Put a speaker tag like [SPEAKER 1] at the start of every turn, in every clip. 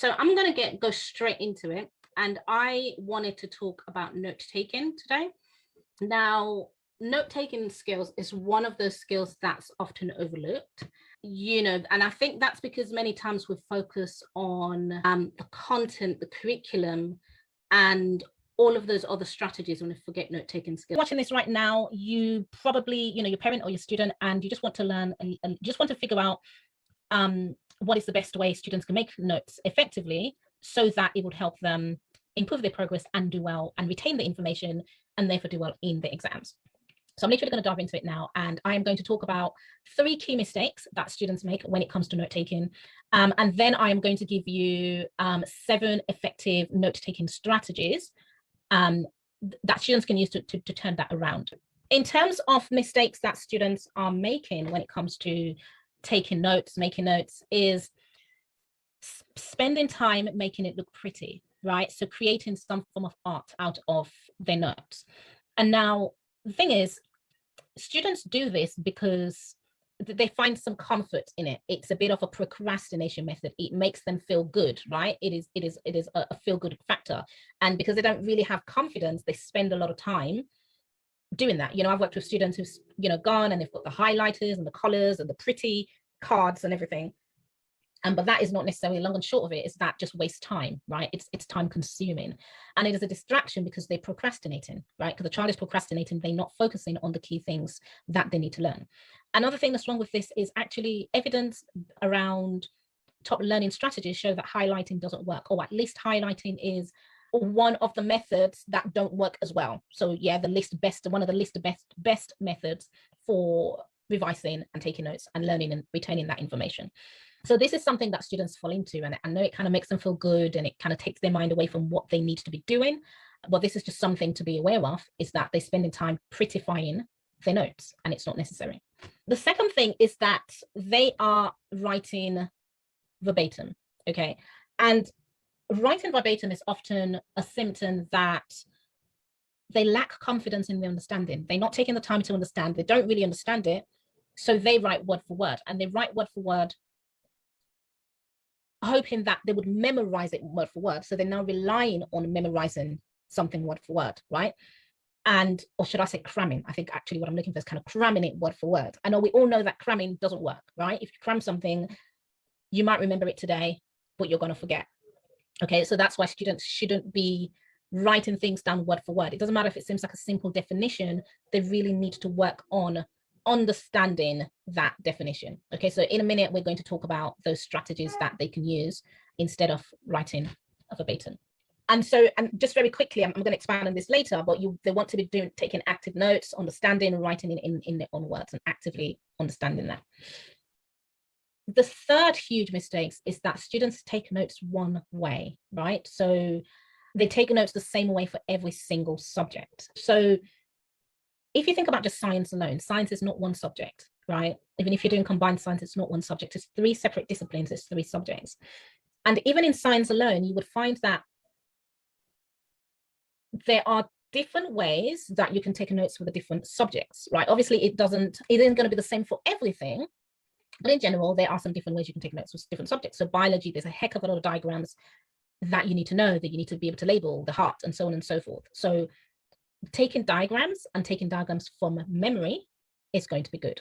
[SPEAKER 1] So I'm going to go straight into it. And I wanted to talk about note taking today. Now, note taking skills is one of those skills that's often overlooked, and I think that's because many times we focus on the content, the curriculum, and all of those other strategies when we forget note taking skills.
[SPEAKER 2] Watching this right now, you probably, your parent or your student, and you just want to learn and just want to figure out what is the best way students can make notes effectively so that it would help them improve their progress and do well and retain the information and therefore do well in the exams. So I'm literally going to dive into it now, and I am going to talk about 3 key mistakes that students make when it comes to note taking, and then I am going to give you 7 effective note taking strategies that students can use to turn that around. In terms of mistakes that students are making when it comes to taking notes, making notes, is spending time making it look pretty, right? So creating some form of art out of their notes. And now the thing is, students do this because they find some comfort in it. It's a bit of a procrastination method. It makes them feel good, right? It is a feel good factor. And because they don't really have confidence, they spend a lot of time doing that. I've worked with students who've gone and they've got the highlighters and the colors and the pretty cards and everything. But that is not necessarily, long and short of it, is that just waste time, right? It's time consuming. And it is a distraction because they're procrastinating, right? Because the child is procrastinating, they're not focusing on the key things that they need to learn. Another thing that's wrong with this is actually evidence around top learning strategies show that highlighting doesn't work, or at least highlighting is one of the methods that don't work as well. So yeah, one of the best methods for revising and taking notes and learning and retaining that information. So this is something that students fall into, and I know it kind of makes them feel good and it kind of takes their mind away from what they need to be doing. But this is just something to be aware of, is that they're spending time prettifying their notes, and it's not necessary. The second thing is that they are writing verbatim, okay? And writing verbatim is often a symptom that they lack confidence in their understanding. They're not taking the time to understand. They don't really understand it. So they write word for word, and they write word for word hoping that they would memorize it word for word. So they're now relying on memorizing something word for word, right? Or should I say cramming? I think actually what I'm looking for is kind of cramming it word for word. I know we all know that cramming doesn't work, right? If you cram something, you might remember it today, but you're going to forget. Okay, so that's why students shouldn't be writing things down word for word. It doesn't matter if it seems like a simple definition, they really need to work on understanding that definition. Okay, so in a minute, we're going to talk about those strategies that they can use instead of writing verbatim. And just very quickly, I'm going to expand on this later, but they want to be taking active notes, understanding and writing in their own words and actively understanding that. The third huge mistake is that students take notes one way, right? So they take notes the same way for every single subject. So if you think about just science alone, science is not one subject, right? Even if you're doing combined science, it's not one subject. It's 3 separate disciplines, it's 3 subjects. And even in science alone, you would find that there are different ways that you can take notes for the different subjects, right? Obviously, it isn't going to be the same for everything, but in general, there are some different ways you can take notes for different subjects. So biology, there's a heck of a lot of diagrams that you need to know, that you need to be able to label, the heart and so on and so forth. So taking diagrams and taking diagrams from memory is going to be good.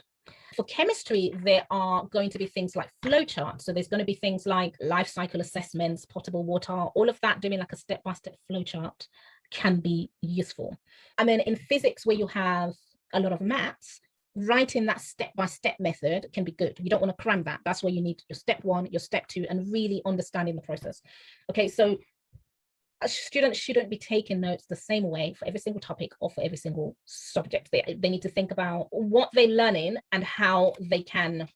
[SPEAKER 2] For chemistry, there are going to be things like flowcharts. So there's going to be things like life cycle assessments, potable water, all of that, doing like a step-by-step flowchart can be useful. And then in physics, where you have a lot of maths, writing that step-by-step method can be good. You don't want to cram that. That's where you need your step 1, your step 2, and really understanding the process. Okay, so students shouldn't be taking notes the same way for every single topic or for every single subject. They need to think about what they're learning and how they can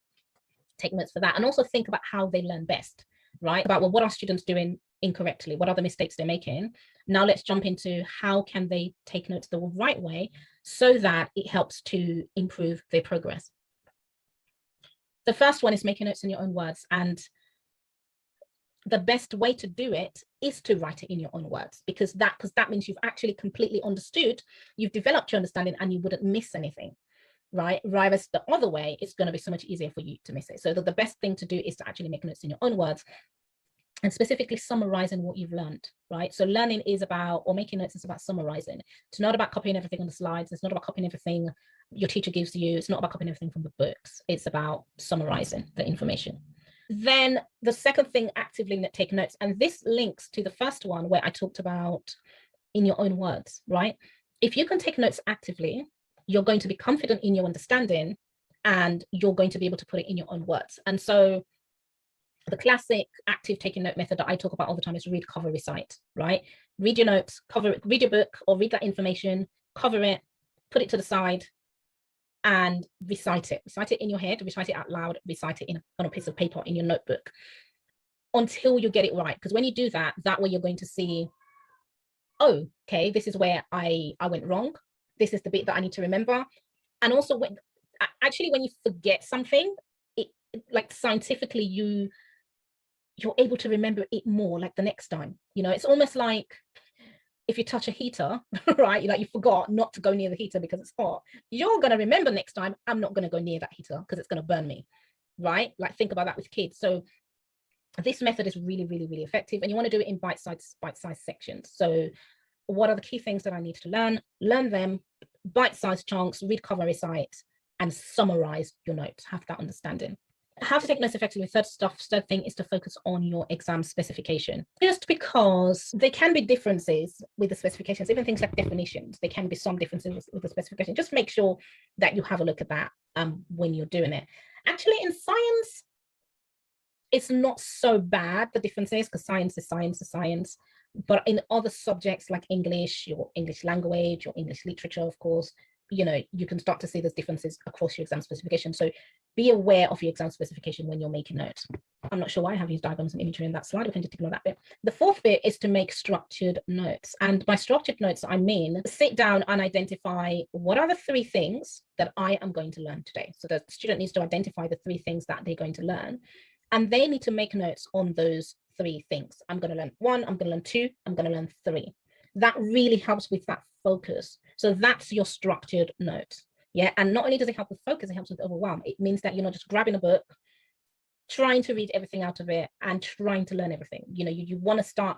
[SPEAKER 2] take notes for that, and also think about how they learn best, right? About, well, what are students doing incorrectly? What are the mistakes they're making? Now let's jump into how can they take notes the right way so that it helps to improve their progress. The first one is making notes in your own words, and the best way to do it is to write it in your own words, because that means you've actually completely understood, you've developed your understanding, and you wouldn't miss anything, right? Whereas the other way, it's going to be so much easier for you to miss it. So the best thing to do is to actually make notes in your own words. and specifically summarizing what you've learned, right? So learning is about, or making notes is about summarizing. It's not about copying everything on the slides. It's not about copying everything your teacher gives you. It's not about copying everything from the books. It's about summarizing the information. Then the second thing, actively take notes. And this links to the first one where I talked about in your own words, right? If you can take notes actively, you're going to be confident in your understanding and you're going to be able to put it in your own words. And so the classic active taking note method that I talk about all the time is read, cover, recite, right? Read your notes, cover it, read your book or read that information, cover it, put it to the side and recite it. Recite it in your head, recite it out loud, recite it on a piece of paper in your notebook until you get it right. Because when you do that, that way you're going to see, oh, okay, this is where I went wrong. This is the bit that I need to remember. And also when you forget something, it like scientifically you're able to remember it more like the next time. You know, it's almost like if you touch a heater, right? Like you forgot not to go near the heater because it's hot. You're going to remember next time, I'm not going to go near that heater because it's going to burn me, right? Like think about that with kids. So this method is really, really, really effective. And you want to do it in bite-sized sections. So what are the key things that I need to learn? Learn them, bite-sized chunks, read, cover, recite, and summarize your notes. Have that understanding. How to take notes effectively. Third thing is to focus on your exam specification. Just because there can be differences with the specifications, even things like definitions, there can be some differences with the specification. Just make sure that you have a look at that when you're doing it. Actually, in science, it's not so bad, the differences, because science is science. But in other subjects like English, your English language, your English literature, of course, you know, you can start to see those differences across your exam specification. So be aware of your exam specification when you're making notes. I'm not sure why I have used diagrams and imagery in that slide. We can just ignore that bit. The fourth bit is to make structured notes. And by structured notes, I mean, sit down and identify what are the 3 things that I am going to learn today. So the student needs to identify the 3 things that they're going to learn. And they need to make notes on those 3 things. I'm going to learn 1, I'm going to learn 2, I'm going to learn 3. That really helps with that focus. So that's your structured note. Yeah. And not only does it help with focus, it helps with overwhelm. It means that you're not just grabbing a book, trying to read everything out of it and trying to learn everything. You know, you want to start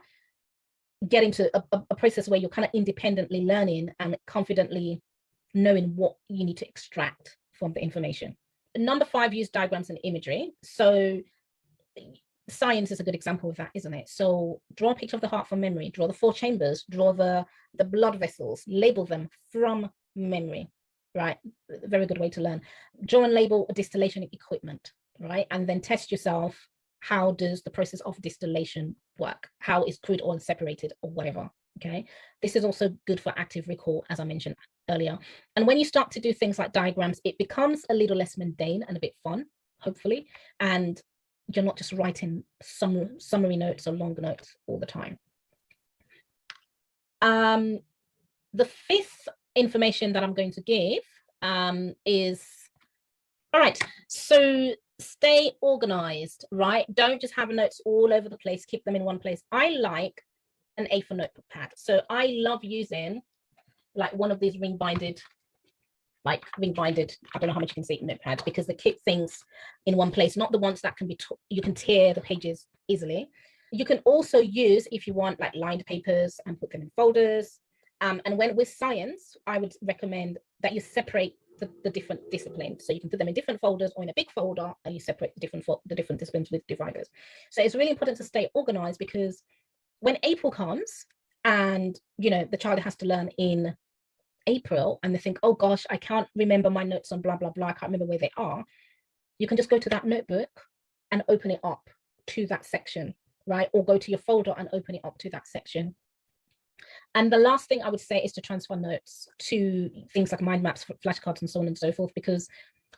[SPEAKER 2] getting to a process where you're kind of independently learning and confidently knowing what you need to extract from the information. Number 5, use diagrams and imagery. So science is a good example of that, isn't it? So draw a picture of the heart from memory, draw the 4 chambers, draw the blood vessels, label them from memory, right? Very good way to learn. Draw and label a distillation equipment, right? And then test yourself. How does the process of distillation work? How is crude oil separated or whatever? Okay. This is also good for active recall, as I mentioned earlier. And when you start to do things like diagrams, it becomes a little less mundane and a bit fun, hopefully. And you're not just writing summary notes or long notes all the time. The 5th information that I'm going to give is, all right, so stay organized, right? Don't just have notes all over the place, keep them in one place. I like an A4 notebook pad. So I love using like one of these ring binded, I don't know how much you can see notepad, because they keep things in one place, not the ones that can be, you can tear the pages easily. You can also use, if you want, like lined papers and put them in folders. And when with science, I would recommend that you separate the different disciplines. So you can put them in different folders or in a big folder, and you separate the different disciplines with dividers. So it's really important to stay organized, because when April comes and, you know, the child has to learn in April and they think, oh gosh, I can't remember my notes on blah, blah, blah, I can't remember where they are. You can just go to that notebook and open it up to that section, right? Or go to your folder and open it up to that section. And the last thing I would say is to transfer notes to things like mind maps, flashcards, and so on and so forth, because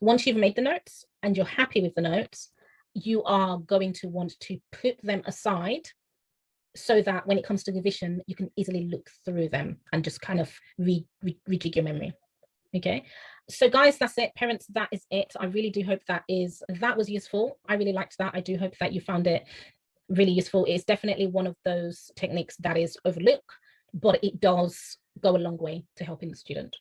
[SPEAKER 2] once you've made the notes and you're happy with the notes, you are going to want to put them aside so that when it comes to revision, you can easily look through them and just kind of rejig your memory. Okay, so guys, that's it. Parents, that is it. I really do hope that was useful. I really liked that. I do hope that you found it really useful. It's definitely one of those techniques that is overlooked, but it does go a long way to helping the student.